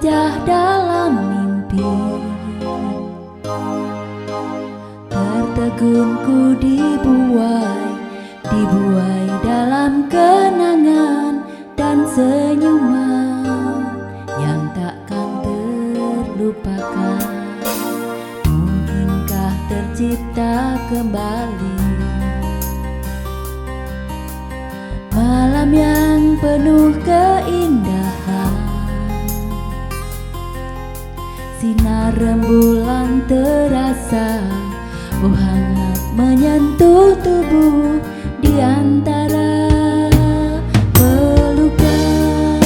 wajah dalam mimpi, tertegunku dibuai dalam kenangan dan senyuman yang takkan terlupakan. Mungkinkah tercipta kembali malam yang penuh keindahan, sinar rembulan terasa, oh hangat menyentuh tubuh di antara pelukan.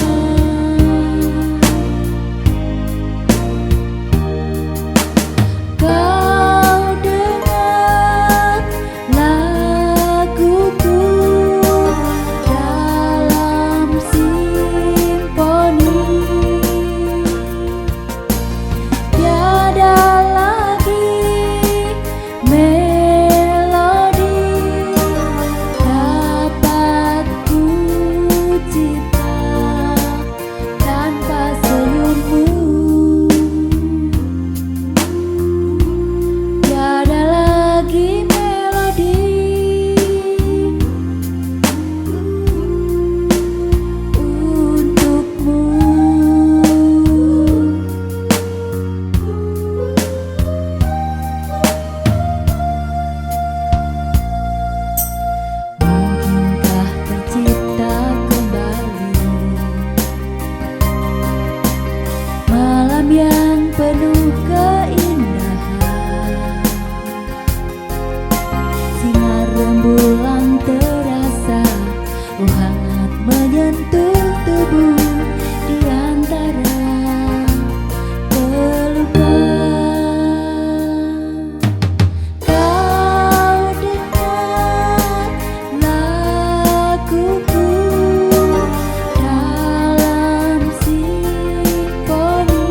Kau dengar laguku dalam simfoni, tiada lagi yang penuh keindahan, sinar rembulan terasa, oh hangat menyentuh tubuh di antara pelukan. Kau dengar laguku dalam simfoni,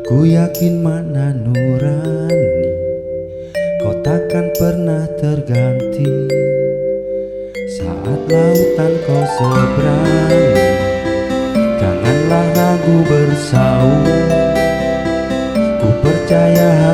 ku yakin makna nurani kau takkan pernah terganti. Saat lautan kau seberangi, janganlah ragu bersaung. Ku percaya